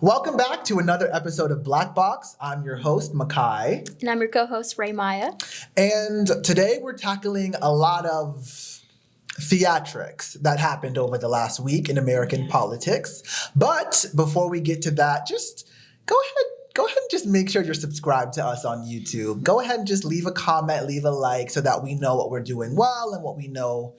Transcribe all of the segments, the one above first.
Welcome back to another episode of Black Box. I'm your host, Makai. And I'm your co-host, Ray Maya. And today we're tackling a lot of theatrics that happened over the last week in American politics. But before we get to that, just go ahead and just make sure you're subscribed to us on YouTube. Go ahead and just leave a comment, leave a like so that we know what we're doing well and what we know,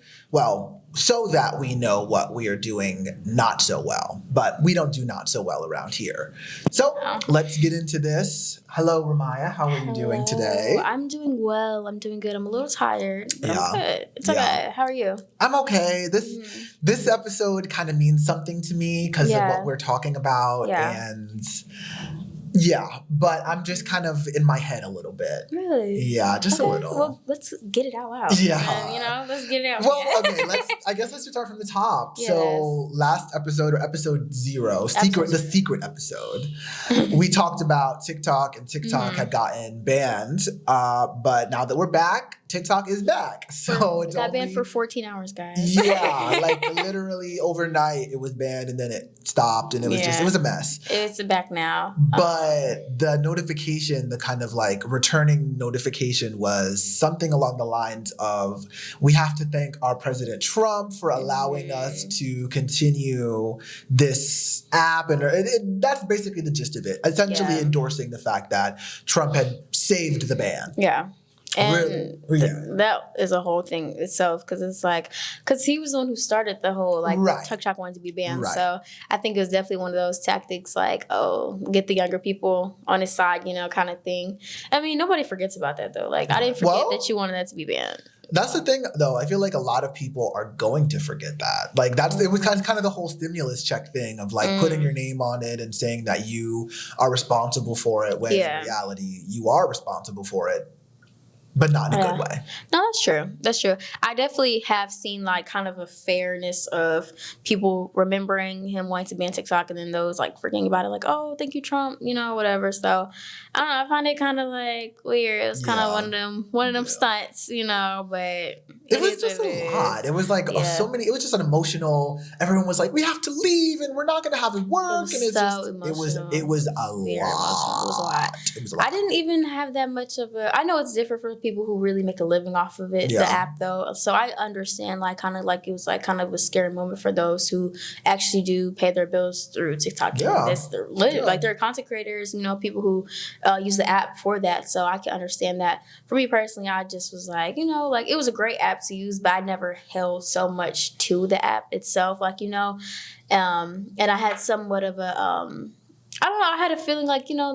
so that we know what we are doing not so well. But we don't do not so well around here. So let's get into this. Hello, Ramaya. How are you doing today? I'm doing well. I'm doing good. I'm a little tired, but I'm good. It's okay. How are you? I'm okay. This episode kind of means something to me because of what we're talking about. And but I'm just kind of in my head a little bit. Really? Yeah, just a little. Well, let's get it out loud. Yeah. Let's get it out. Well, okay, I guess let's start from the top. Yes. So last episode, or episode 0, the secret episode, we talked about TikTok, and TikTok had gotten banned. But now that we're back, TikTok is back. So it got banned for 14 hours, guys. Yeah, like literally overnight it was banned and then it stopped and it was a mess. It's back now. But the notification, the kind of like returning notification was something along the lines of, we have to thank our President Trump for allowing us to continue this app. And that's basically the gist of it. Essentially endorsing the fact that Trump had saved the ban. Yeah. And that is a whole thing itself, because he was the one who started the whole TikTok wanted to be banned. Right. So I think it was definitely one of those tactics, get the younger people on his side, kind of thing. I mean, nobody forgets about that though. I didn't forget that you wanted that to be banned. That's the thing, though. I feel like a lot of people are going to forget that. It was kind of the whole stimulus check thing of putting your name on it and saying that you are responsible for it, when in reality you are responsible for it. But not in a good way. No, that's true. That's true. I definitely have seen kind of a fairness of people remembering him wanting to ban TikTok and then those forgetting about it, oh, thank you, Trump, whatever. So I don't know. I find it kind of weird. It was kind of one of them stunts, but it was just a lot. It was so many. It was just an emotional. Everyone was we have to leave and we're not going to have it work. It was a lot. I didn't even have that much of a. I know it's different for people who really make a living off of it, the app though. So I understand it was kind of a scary moment for those who actually do pay their bills through TikTok. Yeah. They're content creators, people who use the app for that. So I can understand that. For me personally, I just was it was a great app to use, but I never held so much to the app itself, and I had somewhat of a I don't know. I had a feeling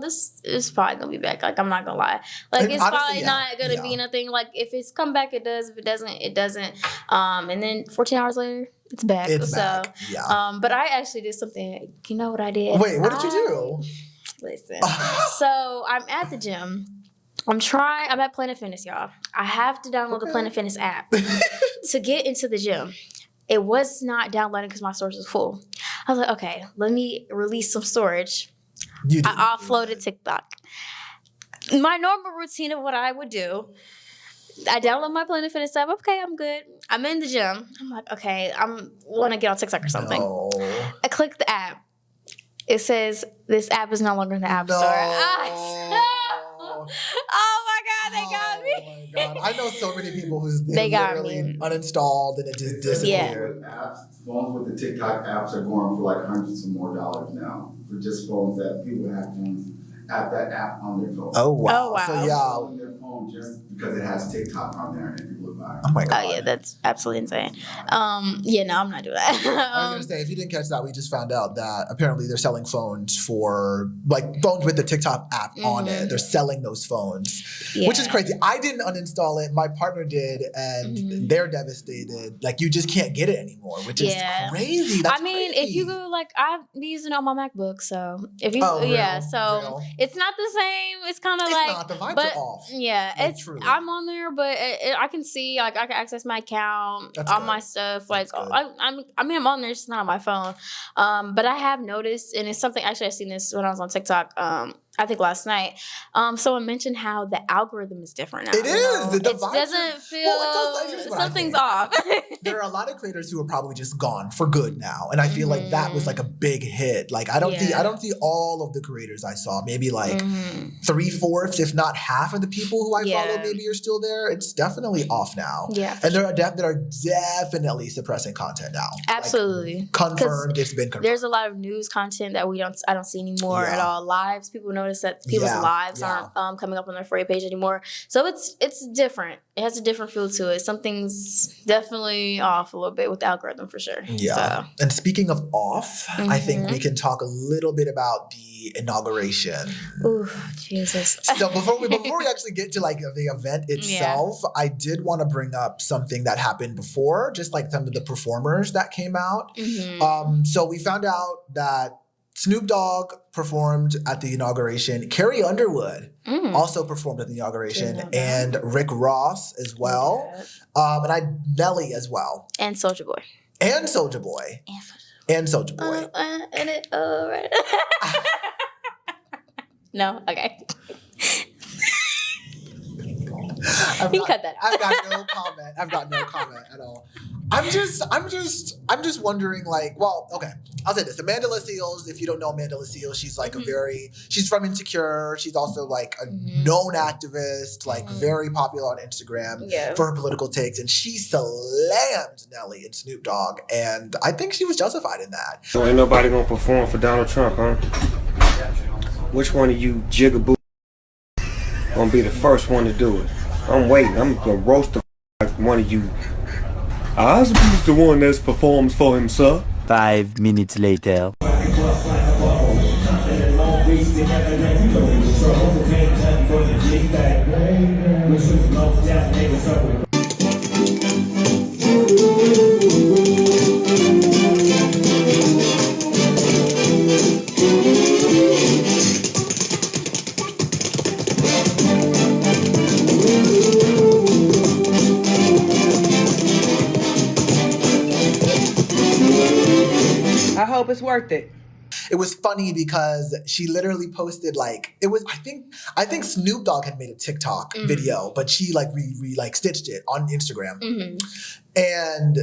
this is probably gonna be back. I'm not gonna lie. It's honestly, probably not gonna be nothing. If it's come back, it does. If it doesn't, it doesn't. And then 14 hours later, it's back. Back. Yeah. But I actually did something. You know what I did? Wait, what did you do? Listen. So I'm at the gym. I'm at Planet Fitness, y'all. I have to download the Planet Fitness app to get into the gym. It was not downloading because my storage was full. I was like, okay, let me release some storage. I offloaded TikTok. My normal routine of what I would do, I download my Planet Fitness app. Okay, I'm good. I'm in the gym. I'm like, okay, I want to get on TikTok or something. No. I click the app. It says, this app is no longer in the App Store. Oh my God, they got me. Oh my God. I know so many people who's literally uninstalled and it just disappeared. Phones with the TikTok apps are going for hundreds of more dollars now for just phones that people have phones at that app on their phone. Oh wow. So on their phone just because it has TikTok on there and people would buy it. Oh my God. Oh yeah, that's absolutely insane. No, I'm not doing that. I was gonna say, if you didn't catch that, we just found out that apparently they're selling phones for phones with the TikTok app on it. They're selling those phones, which is crazy. I didn't uninstall it. My partner did, and they're devastated. You just can't get it anymore, which is crazy. That's crazy. If you go I've been using it on my MacBook, so if you real? It's not the same. It's kind of not, the vibes are off. Yeah, I'm on there, but I can see I can access my account, all my stuff. I'm on there, it's just not on my phone. But I have noticed, and it's something actually I've seen this when I was on TikTok. I think last night, someone mentioned how the algorithm is different now. It is. It doesn't feel something's off. There are a lot of creators who are probably just gone for good now, and I feel like that was like a big hit. Like I don't see all of the creators I saw. Maybe like 3/4, if not half, of the people who I follow maybe are still there. It's definitely off now. Yeah, and there are definitely suppressing content now. Absolutely, like, confirmed. It's been confirmed. There's a lot of news content that I don't see anymore at all. Lives, people notice that people's lives aren't coming up on their For You page anymore. So it's different. It has a different feel to it. Something's definitely off a little bit with the algorithm for sure. Yeah. So. And speaking of off, I think we can talk a little bit about the inauguration. Ooh, Jesus. So before we actually get to like the event itself, I did want to bring up something that happened before, just like some of the performers that came out. So we found out that Snoop Dogg performed at the inauguration. Carrie Underwood also performed at the inauguration, and Rick Ross as well, and Nelly as well, and Soulja Boy, and Soulja Boy. Right. No, okay. You can cut that out. I've got no comment at all. I'm just wondering, like, well, okay, I'll say this. Amanda Seales, if you don't know Amanda Seales, she's like she's from Insecure. She's also like a known activist, like very popular on Instagram for her political takes. And she slammed Nelly and Snoop Dogg. And I think she was justified in that. So ain't nobody gonna perform for Donald Trump, huh? Which one of you jigaboo gonna be the first one to do it? I'm waiting. I'm gonna roast one of you. I'll be the one that performs for him, sir. 5 minutes later. I hope it's worth it. It was funny because she literally posted like I think Snoop Dogg had made a TikTok video, but she like like stitched it on Instagram, and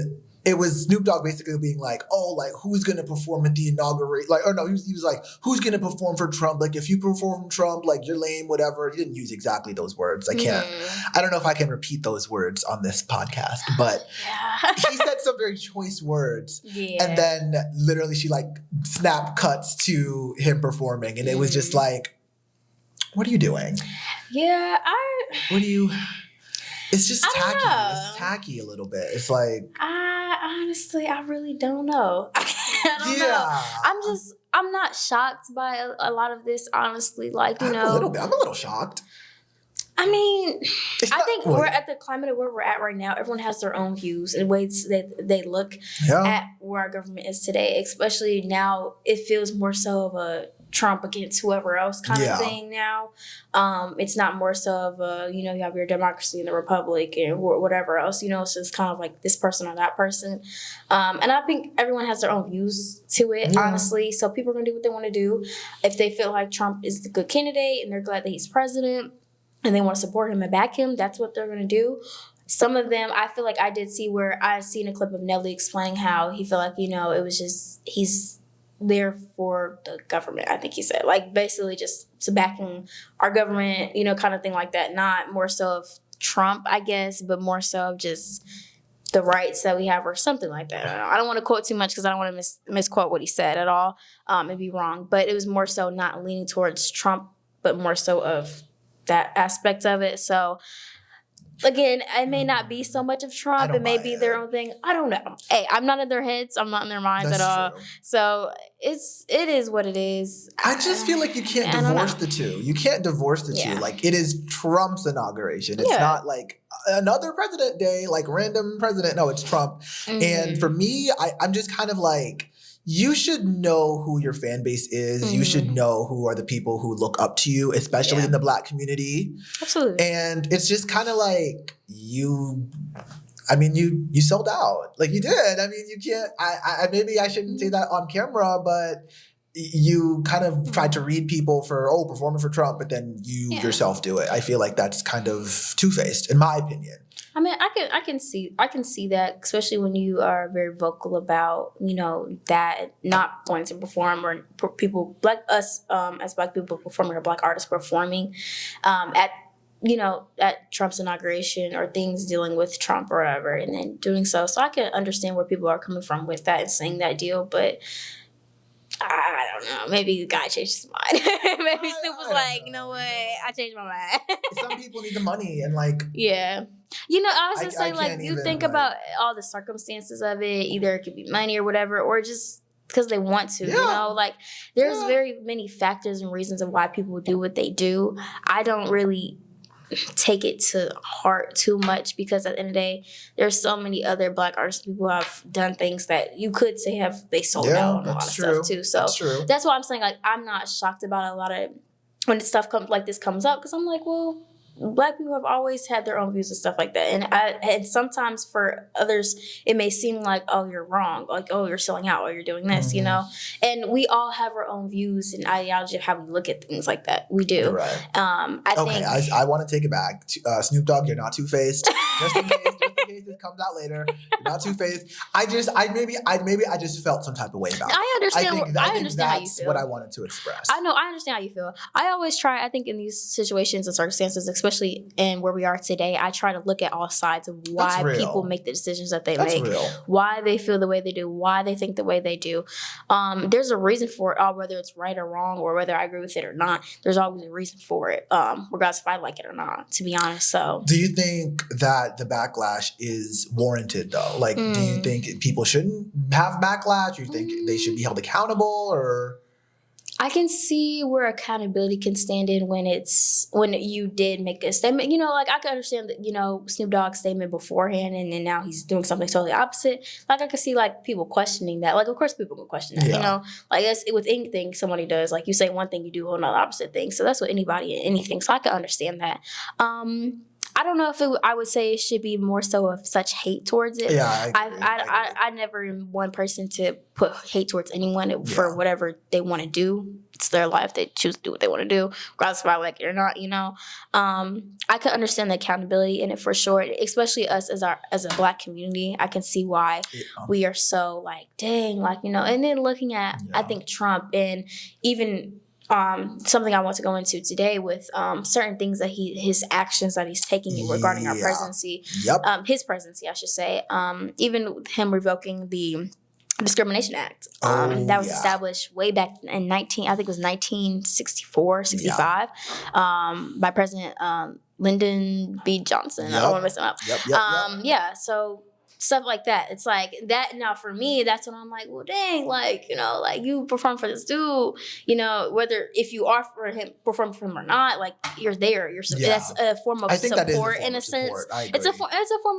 it was Snoop Dogg basically being like, oh, like who's gonna perform at the inauguration? Like, or no, he was like, who's gonna perform for Trump? Like, if you perform for Trump, like you're lame, whatever. He didn't use exactly those words. I don't know if I can repeat those words on this podcast, but he said some very choice words. And then literally she like snap cuts to him performing, and it was just like, what are you doing? It's just tacky. It's tacky a little bit. It's like I really don't know. I don't know. I'm not shocked by a lot of this, honestly. Like, you know, a little bit. I'm a little shocked. I mean, I think we're at the climate of where we're at right now. Everyone has their own views and ways that they look at where our government is today. Especially now, it feels more so of a Trump against whoever else kind of thing now. It's not more so of a, you know, you have your democracy and the republic and whatever else, you know, it's just kind of like this person or that person. And I think everyone has their own views to it, honestly. So people are going to do what they want to do. If they feel like Trump is the good candidate and they're glad that he's president and they want to support him and back him, that's what they're going to do. Some of them, I feel like I did see where I seen a clip of Nelly explaining how he felt like, you know, it was just, he's there for the government, I think he said. Like, basically just to backing our government, you know, kind of thing like that. Not more so of Trump, I guess, but more so of just the rights that we have or something like that. I don't want to quote too much because I don't want to misquote what he said at all. It'd be wrong. But it was more so not leaning towards Trump, but more so of that aspect of it. So, again, it may not be so much of Trump. It may be their own thing. I don't know. Hey, I'm not in their heads. I'm not in their minds at all. True. So it is what it is. I just feel like you can't divorce the two. You can't divorce the two. Like, it is Trump's inauguration. It's not like another president day, like random president. No, it's Trump. And for me, I'm just kind of like, you should know who your fan base is. You should know who are the people who look up to you, especially in the Black community. Absolutely. And it's just kind of like you sold out. Like, you did. I mean, you can't, maybe I shouldn't say that on camera, but you kind of tried to read people for performing for Trump, but then you yourself do it. I feel like that's kind of two-faced, in my opinion. I mean, I can see that, especially when you are very vocal about, you know, that not wanting to perform, or people like us as Black people performing, or Black artists performing at Trump's inauguration, or things dealing with Trump or whatever, and then doing so. So I can understand where people are coming from with that and saying that deal, but I don't know. Maybe the guy changed his mind. Maybe Snoop was like, you know what? I changed my mind. Some people need the money and like. Yeah. You know, I was just saying, like, you even, think like, about all the circumstances of it. Either it could be money or whatever, or just because they want to, you know? Like, there's very many factors and reasons of why people do what they do. I don't really take it to heart too much, because at the end of the day, there's so many other Black artists who have done things that you could say they sold out and a lot of stuff too. So that's why I'm saying, like, I'm not shocked about a lot of when stuff like this comes up, because I'm like, well, Black people have always had their own views and stuff like that. And sometimes for others, it may seem like, oh, you're wrong. Like, oh, you're selling out, or you're doing this, you know? And we all have our own views and ideology of how we look at things like that. We do. You're right. I want to take it back. Snoop Dogg, you're not two-faced. Just in case this comes out later, you're not two-faced. I just felt some type of way about it. I understand. I understand how you feel. That's what I wanted to express. I know. I understand how you feel. I always try, I think in these situations and circumstances, especially in where we are today, I try to look at all sides of why people make the decisions that they make, why they feel the way they do, why they think the way they do. There's a reason for it, whether it's right or wrong, or whether I agree with it or not. There's always a reason for it, regardless if I like it or not, to be honest. So, do you think that the backlash is warranted, though? Like, do you think people shouldn't have backlash? Do you think they should be held accountable, or? I can see where accountability can stand in when you did make a statement. You know, like, I can understand that, you know, Snoop Dogg's statement beforehand, and then now he's doing something totally opposite. Like, I can see, like, people questioning that. Like, of course people can question that, you know? Like, that's with anything somebody does. Like, you say one thing, you do a whole nother opposite thing. So that's what anything. So I can understand that. I don't know if I would say it should be more so of such hate towards it. Yeah, I never am one person to put hate towards anyone for whatever they want to do. It's their life. They choose to do what they want to do, regardless if I like it or not, you know. I can understand the accountability in it for sure, especially us as a Black community. I can see why we are so like, dang, like, you know. And then looking at, I think, Trump, and even something I want to go into today with certain things that his actions that he's taking regarding our presidency, his presidency, I should say, even with him revoking the Discrimination Act that was established way back in 1964, 65 by President Lyndon B. Johnson. I don't want to mess him up. So stuff like that. It's like that. Now for me, that's when I'm like, well, dang, like, you know, like, you perform for this dude, you know, whether if you are perform for him or not, like, you're there. That's a form of support in a sense. It's a form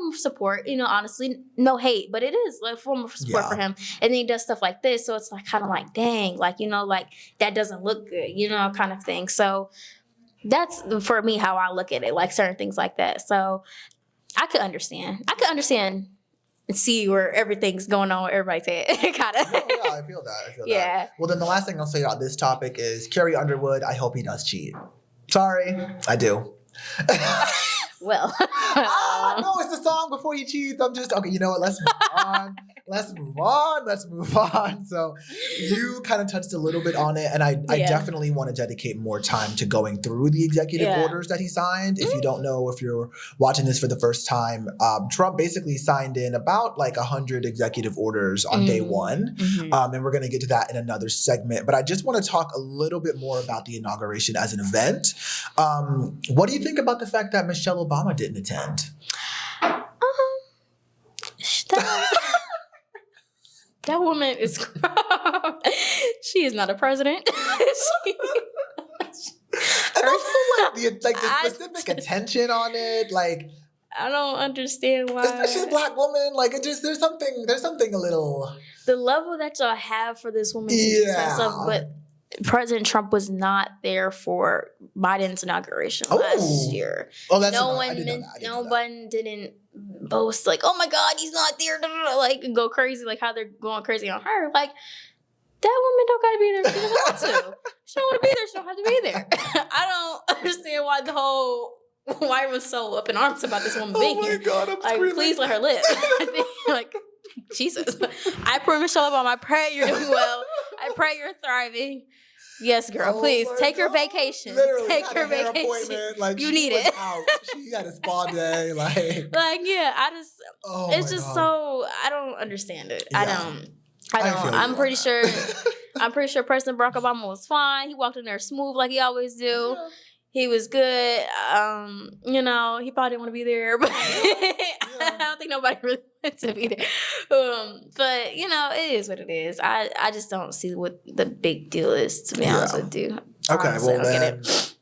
of support, you know, honestly, no hate, but it is like a form of support for him. And then he does stuff like this. So it's like, kind of like, dang, like, you know, like, that doesn't look good, you know, kind of thing. So that's for me how I look at it, like certain things like that. So I could understand and see where everything's going on with everybody's head. Kind of. Yeah, I feel that. Well, then the last thing I'll say about this topic is Carrie Underwood, I hope he does cheat. Sorry, I do. Well. No, it's the song before he cheats. I'm just, okay, you know what? Let's move on. So you kind of touched a little bit on it, and I definitely want to dedicate more time to going through the executive orders that he signed. If you don't know, if you're watching this for the first time, Trump basically signed in about like 100 executive orders on day one. And we're going to get to that in another segment. But I just want to talk a little bit more about the inauguration as an event. What do you think about the fact that Michelle Obama didn't attend? That woman is she is not a president. The specific attention on it, like, I don't understand why. She's a Black woman. Like, it just there's something a little, the level that y'all have for this woman to do stuff, but President Trump was not there for Biden's inauguration last year. Oh, that's no one didn't boast like, oh my God, he's not there, like, and go crazy like how they're going crazy on her. Like, that woman don't gotta be there. She doesn't want to. She don't want to be there. She don't have to be there. I don't understand why everyone's so up in arms about this woman being here. God, I'm screaming. Please let her live. I think, Jesus. I pray, Michelle Obama. I pray you're doing well. I pray you're thriving. Yes, girl. Please take your vacation. Literally, take your vacation. Like, you need it. Out. She had a spa day. Like yeah. It's just so I don't understand it. Yeah. I don't. I'm pretty sure. I'm pretty sure President Barack Obama was fine. He walked in there smooth like he always do. Yeah. He was good. He probably didn't want to be there, but I don't think nobody really wanted to be there. But it is what it is. I just don't see what the big deal is, to be honest with you. Okay, honestly, well then,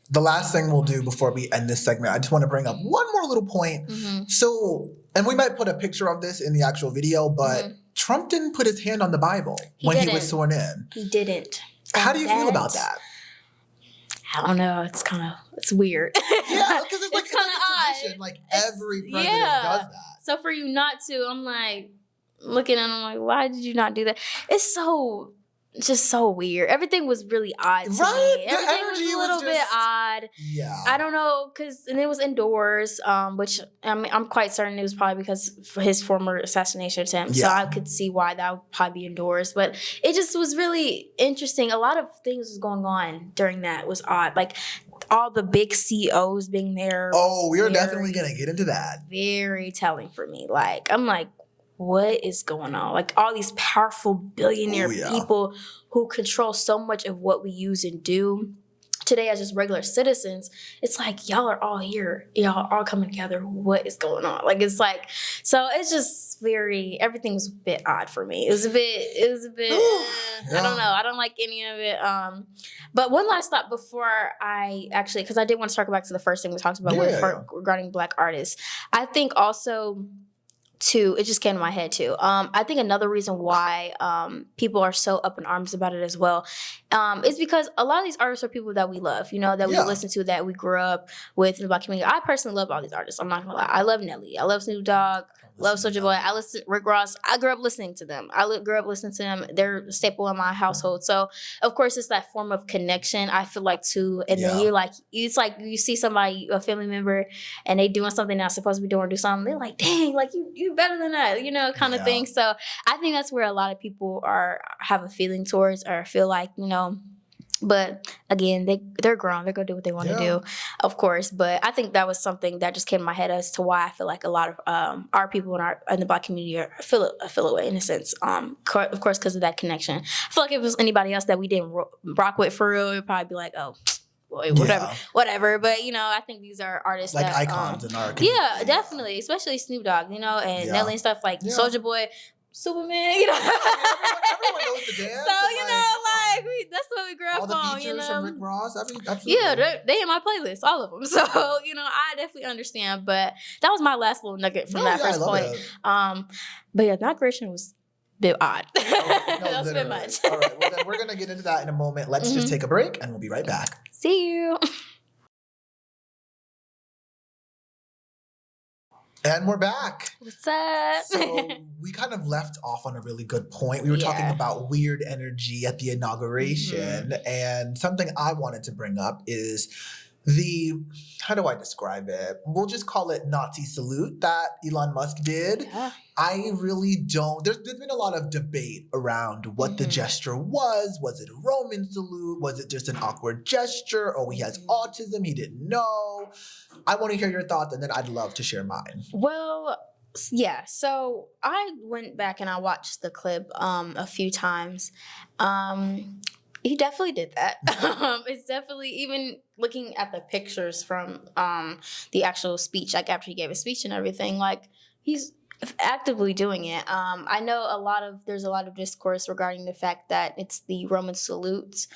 the last thing we'll do before we end this segment, I just want to bring up one more little point. Mm-hmm. So, and we might put a picture of this in the actual video, but Trump didn't put his hand on the Bible he was sworn in. He didn't. How do you feel about that? I don't know. It's weird. Yeah, because it's like kind of odd. Like every president does that. So for you not to, I'm like looking at him like, why did you not do that? It's just so weird. Everything was really odd to me. Everything was a little bit odd. Yeah. I don't know, and it was indoors, which I'm quite certain it was probably because of his former assassination attempt. Yeah. So I could see why that would probably be indoors. But it just was really interesting. A lot of things was going on during that was odd. Like all the big CEOs being there. Oh, we're definitely going to get into that. Very telling for me. Like, I'm like, what is going on? Like all these powerful billionaire people who control so much of what we use and do today as just regular citizens. It's like, y'all are all here. Y'all are all coming together. What is going on? Like, it's like, so it's just everything was a bit odd for me. It was a bit, I don't know. I don't like any of it. But one last thought before I actually, because I did want to circle back to the first thing we talked about regarding Black artists. I think also, it just came to my head too. I think another reason why people are so up in arms about it as well is because a lot of these artists are people that we love, that we listen to, that we grew up with in the Black community. I personally love all these artists. I'm not gonna lie. I love Nelly. I love Snoop Dogg. Love Soulja Boy. I listen to Rick Ross. I grew up listening to them. Grew up listening to them. They're a staple in my household. So of course it's that form of connection. I feel like too. And then it's like you see somebody, a family member, and they doing something they're not supposed to be doing or do something. They're like, dang, like you better than that, kind of thing. So I think that's where a lot of people have a feeling towards or feel like, But again, they're grown. They're gonna do what they want to do, of course. But I think that was something that just came to my head as to why I feel like a lot of our people in the Black community feel a way in a sense. Of course, because of that connection. I feel like if it was anybody else that we didn't rock with for real, it'd probably be like, oh, boy, whatever. But I think these are artists like that, icons in our community. Yeah, definitely, especially Snoop Dogg, and Nelly and stuff like Soulja Boy. Superman, everyone knows the dance. So that's what we grew up on. All the features from Rick Ross, absolutely. Yeah, they in my playlist, all of them. So I definitely understand. But that was my last little nugget from that first point. But Inauguration was a bit odd. That was a bit much. All right, well then we're gonna get into that in a moment. Let's just take a break, and we'll be right back. See you. And we're back. What's up? So we kind of left off on a really good point. We were talking about weird energy at the inauguration. And something I wanted to bring up is how do I describe it? We'll just call it Nazi salute that Elon Musk did. Yeah. I really don't. There's been a lot of debate around what the gesture was. Was it a Roman salute? Was it just an awkward gesture? Oh, he has autism. He didn't know. I want to hear your thoughts, and then I'd love to share mine. Well, yeah. So I went back and I watched the clip a few times. He definitely did that. It's definitely, even looking at the pictures from the actual speech, like after he gave his speech and everything, like he's actively doing it. I know there's a lot of discourse regarding the fact that it's the Roman salutes,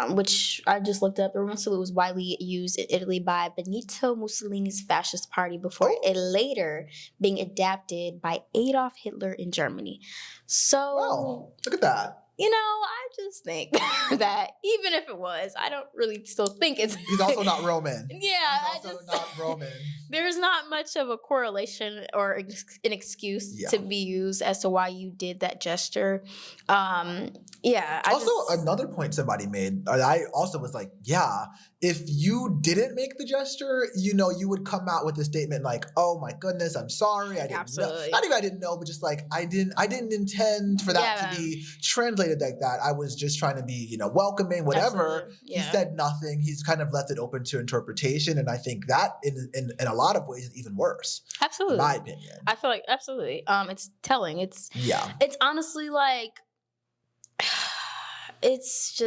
which I just looked up. The Roman salute was widely used in Italy by Benito Mussolini's fascist party before it later being adapted by Adolf Hitler in Germany. So, wow, look at that. I just think that even if it was, I don't really still think it's. He's also not Roman. Yeah, He's also not Roman. There's not much of a correlation or an excuse to be used as to why you did that gesture. Another point somebody made, I also was like, yeah, if you didn't make the gesture, you would come out with a statement like, "Oh my goodness, I'm sorry, I didn't know." Not even I didn't know, but just like I didn't intend for that to be translated like that. I was just trying to be, welcoming, whatever. He said nothing. He's kind of left it open to interpretation, and I think that in a lot of ways is even worse. Absolutely, in my opinion. I feel like absolutely. It's telling. It's honestly like. It's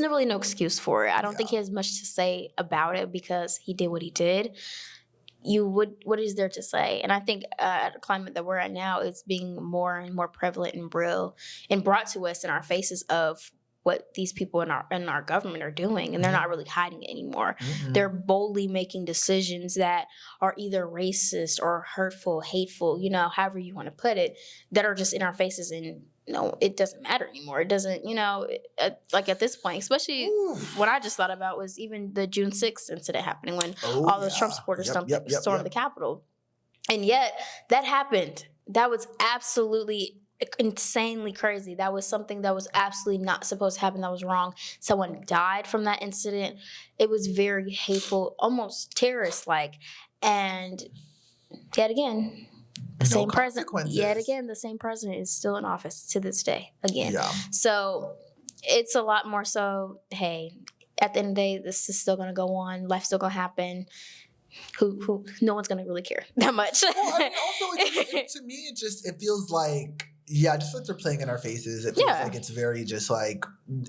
really no excuse for it. I don't think he has much to say about it because he did what he did. What is there to say? And I think at the climate that we're at now, it's being more and more prevalent and real and brought to us in our faces of what these people in our government are doing, and they're not really hiding it anymore. Mm-hmm. They're boldly making decisions that are either racist or hurtful, hateful, however you want to put it, that are just in our faces, and it doesn't matter anymore. It doesn't, like at this point, especially what I just thought about was even the June 6th incident happening when all those Trump supporters stormed the Capitol. And yet that happened. That was absolutely insanely crazy. That was something that was absolutely not supposed to happen. That was wrong. Someone died from that incident. It was very hateful, almost terrorist-like. And yet again, the same president is still in office to this day again. Yeah. So it's a lot more so, hey, at the end of the day, this is still going to go on. Life's still going to happen. Who no one's going to really care that much. Well, I mean, also, to me, it feels like, just like they're playing in our faces. It feels like it's very just like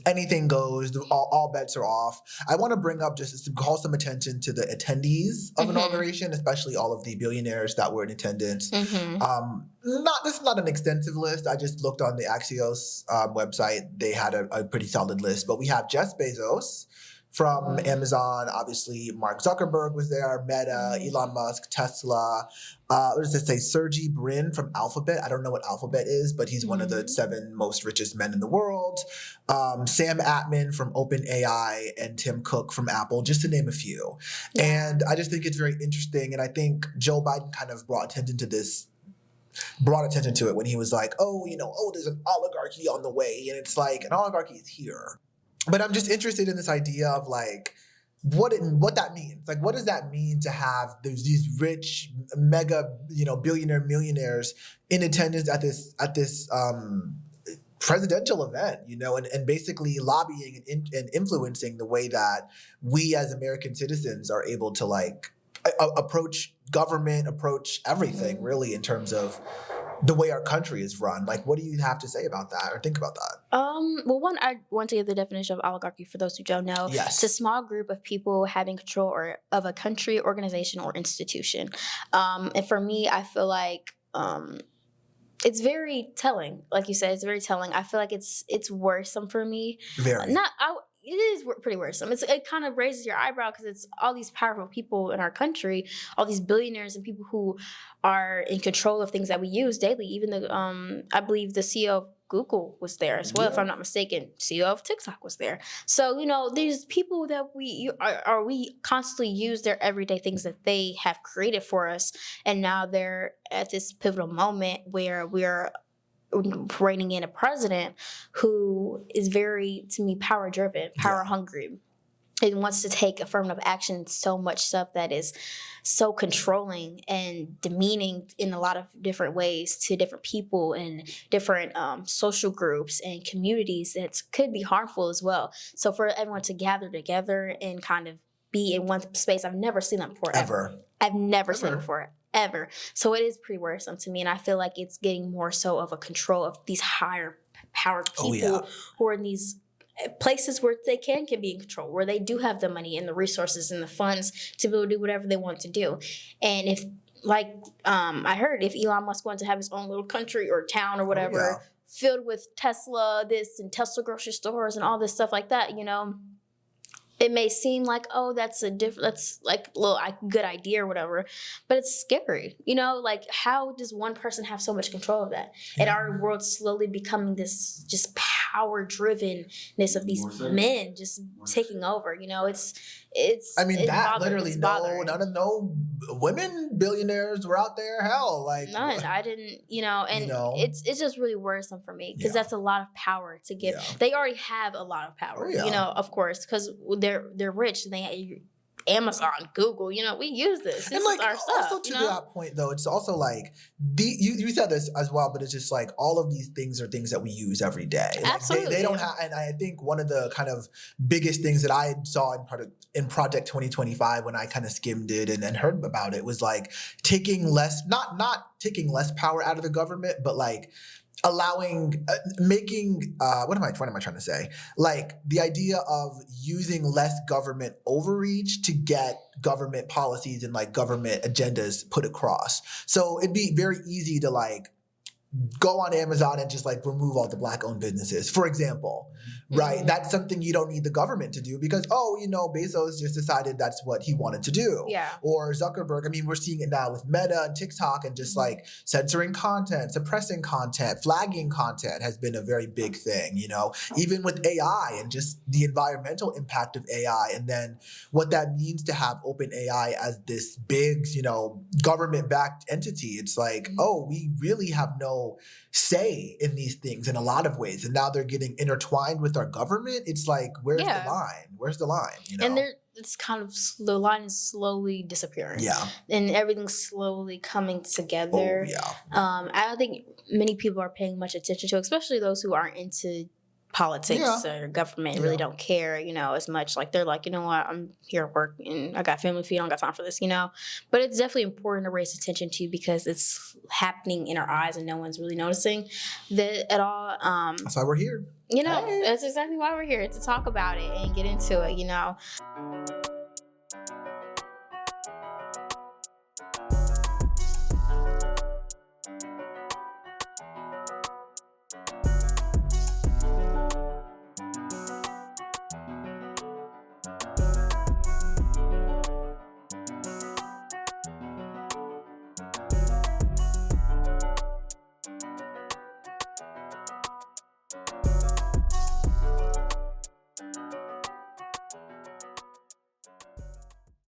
anything goes, all bets are off. I want to bring up just to call some attention to the attendees of Inauguration, especially all of the billionaires that were in attendance. This is not an extensive list. I just looked on the Axios website. They had a pretty solid list, but we have Jeff Bezos from Amazon, obviously Mark Zuckerberg was there, Meta, Elon Musk, Tesla. What does it say? Sergey Brin from Alphabet. I don't know what Alphabet is, but he's one of the 7 most richest men in the world. Sam Altman from OpenAI and Tim Cook from Apple, just to name a few. Yeah. And I just think it's very interesting. And I think Joe Biden kind of brought attention to it when he was like, there's an oligarchy on the way. And it's like, an oligarchy is here. But I'm just interested in this idea of like what that means. Like, what does that mean to have these rich, mega, billionaire millionaires in attendance at this presidential event, and basically lobbying and influencing the way that we as American citizens are able to like approach government, approach everything really in terms of the way our country is run. Like, what do you have to say about that or think about that? Well, one, I want to give the definition of oligarchy for those who don't know. Yes. It's a small group of people having control of a country, organization, or institution. And for me, I feel like it's very telling. Like you said, it's very telling. I feel like it's worrisome for me. Very. It is pretty worrisome. It kind of raises your eyebrow because it's all these powerful people in our country, all these billionaires and people who are in control of things that we use daily. Even I believe the CEO of Google was there as well, if I'm not mistaken. CEO of TikTok was there. So, these people that we constantly use their everyday things that they have created for us. And now they're at this pivotal moment where we're reining in a president who is very, to me, power-driven, power-hungry, and wants to take affirmative action, so much stuff that is so controlling and demeaning in a lot of different ways to different people and different social groups and communities that could be harmful as well. So for everyone to gather together and kind of be in one space, I've never seen that before. Ever. I've never seen it before. Ever. So it is pretty worrisome to me, and I feel like it's getting more so of a control of these higher powered people who are in these places where they can be in control, where they do have the money and the resources and the funds to be able to do whatever they want to do. And if, like I heard, if Elon Musk wanted to have his own little country or town or whatever filled with Tesla this and Tesla grocery stores and all this stuff like that, it may seem like, that's like a little good idea or whatever, but it's scary. Like, how does one person have so much control of that? And our world's slowly becoming this just power drivenness of these More sex. men just taking over. You know, it's it's no women billionaires were out there. Hell, like none. I didn't, and You know? it's just really worrisome for me because Yeah. that's a lot of power to give. Yeah. They already have a lot of power, Oh, yeah. of course, because they're rich. And they Amazon, Google, we use this. This and like is our stuff. also to that point though, it's also like you said this as well, but it's just like all of these things are things that we use every day. Like, Absolutely. they don't have, and I think one of the kind of biggest things that I saw in Project 2025 when I kind of skimmed it and heard about it was like taking less, not taking less power out of the government, but like allowing making what am I trying to say, like the idea of using less government overreach to get government policies and like government agendas put across. So it'd be very easy to like go on Amazon and just like remove all the Black owned businesses, for example, right? Mhm. That's something you don't need the government to do because, Bezos just decided that's what he wanted to do. Yeah. Or Zuckerberg. I mean, we're seeing it now with Meta and TikTok and just like censoring content, suppressing content, flagging content has been a very big thing, even with AI and just the environmental impact of AI. And then what that means to have open AI as this big, government backed entity. It's like, we really have no say in these things in a lot of ways. And now they're getting intertwined with our government. It's like, where's Yeah. the line? Where's the line? And it's kind of the line is slowly disappearing. Yeah. And everything's slowly coming together. Oh, yeah. I don't think many people are paying much attention to, especially those who aren't into politics or government and really don't care, as much. Like they're like, you know what, I'm here at work and I got family to feed, I don't got time for this, But it's definitely important to raise attention to because it's happening in our eyes and no one's really noticing that at all. That's why we're here. That's exactly why we're here, to talk about it and get into it,